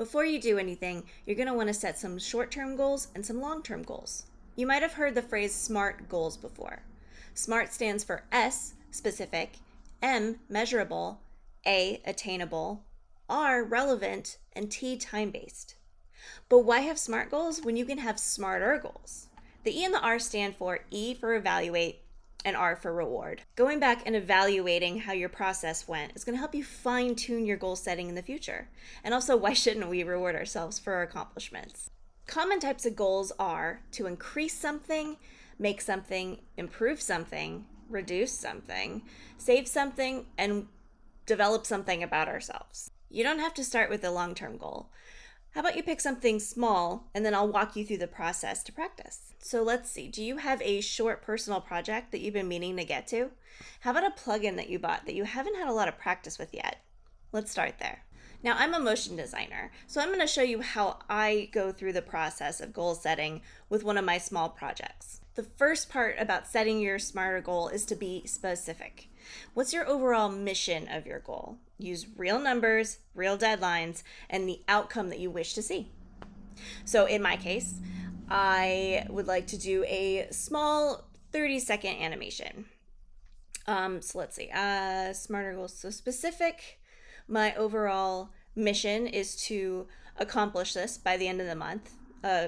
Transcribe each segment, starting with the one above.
Before you do anything, you're going to want to set some short-term goals and some long-term goals. You might have heard the phrase SMART goals before. SMART stands for S, specific, M, measurable, A, attainable, R, relevant, and T, time-based. But why have SMART goals when you can have SMART-ER goals? The E and the R stand for E for evaluate and R for reward. Going back and evaluating how your process went is going to help you fine-tune your goal setting in the future. And also, why shouldn't we reward ourselves for our accomplishments? Common types of goals are to increase something, make something, improve something, reduce something, save something, and develop something about ourselves. You don't have to start with a long-term goal. How about you pick something small, and then I'll walk you through the process to practice. So let's see, do you have a short personal project that you've been meaning to get to? How about a plugin that you bought that you haven't had a lot of practice with yet? Let's start there. Now, I'm a motion designer, so I'm going to show you how I go through the process of goal setting with one of my small projects. The first part about setting your SMART-ER goal is to be specific. What's your overall mission of your goal? Use real numbers, real deadlines, and the outcome that you wish to see. So in my case, I would like to do a small 30-second animation. So let's see, SMART-ER goals. So specific, my overall mission is to accomplish this by the end of the month.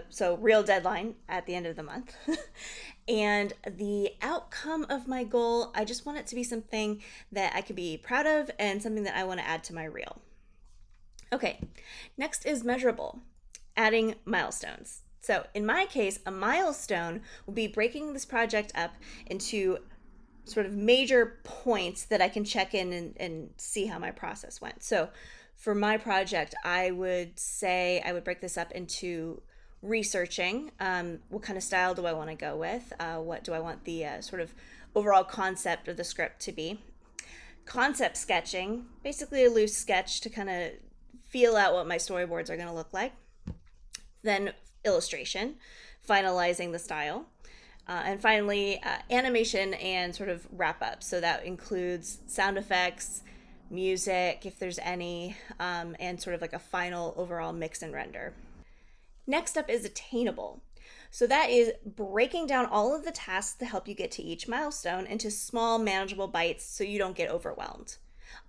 So real deadline at the end of the month. And the outcome of my goal, I just want it to be something that I could be proud of and something that I want to add to my reel. Okay, next is measurable, adding milestones. So in my case, a milestone will be breaking this project up into sort of major points that I can check in and see how my process went. So for my project, I would say I would break this up into researching what kind of style do I want to go with, what do I want the sort of overall concept of the script to be. Concept sketching, basically a loose sketch to kind of feel out what my storyboards are going to look like. Then illustration, finalizing the style. And finally, animation and sort of wrap up. So that includes sound effects, music, if there's any, and sort of like a final overall mix and render. Next up is attainable. So that is breaking down all of the tasks to help you get to each milestone into small, manageable bites so you don't get overwhelmed.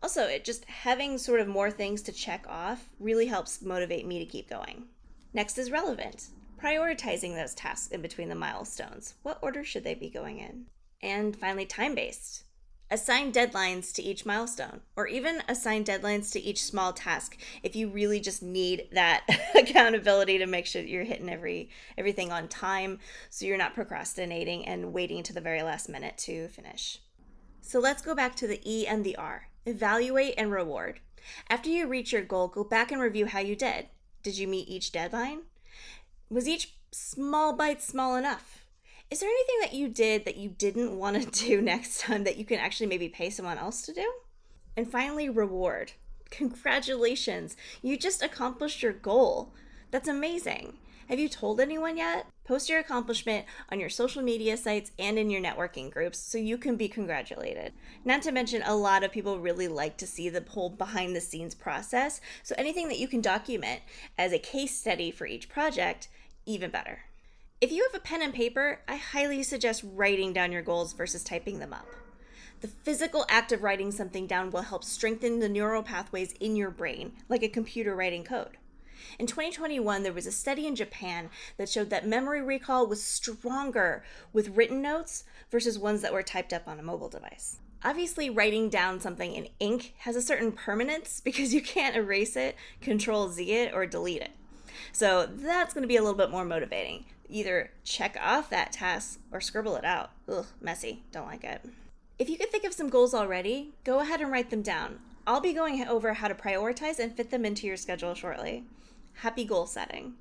Also, just having sort of more things to check off really helps motivate me to keep going. Next is relevant. Prioritizing those tasks in between the milestones. What order should they be going in? And finally, time-based. Assign deadlines to each milestone, or even assign deadlines to each small task if you really just need that accountability to make sure that you're hitting everything on time so you're not procrastinating and waiting to the very last minute to finish. So let's go back to the E and the R. Evaluate and reward. After you reach your goal, go back and review how you did. Did you meet each deadline? Was each small bite small enough? Is there anything that you did that you didn't want to do next time that you can actually maybe pay someone else to do? And finally, reward. Congratulations, you just accomplished your goal. That's amazing. Have you told anyone yet? Post your accomplishment on your social media sites and in your networking groups so you can be congratulated. Not to mention, a lot of people really like to see the whole behind the scenes process, so anything that you can document as a case study for each project, even better. If you have a pen and paper, I highly suggest writing down your goals versus typing them up. The physical act of writing something down will help strengthen the neural pathways in your brain, like a computer writing code. In 2021, there was a study in Japan that showed that memory recall was stronger with written notes versus ones that were typed up on a mobile device. Obviously, writing down something in ink has a certain permanence because you can't erase it, Control-Z it, or delete it. So that's going to be a little bit more motivating. Either check off that task or scribble it out. Ugh, messy. Don't like it. If you can think of some goals already, go ahead and write them down. I'll be going over how to prioritize and fit them into your schedule shortly. Happy goal setting.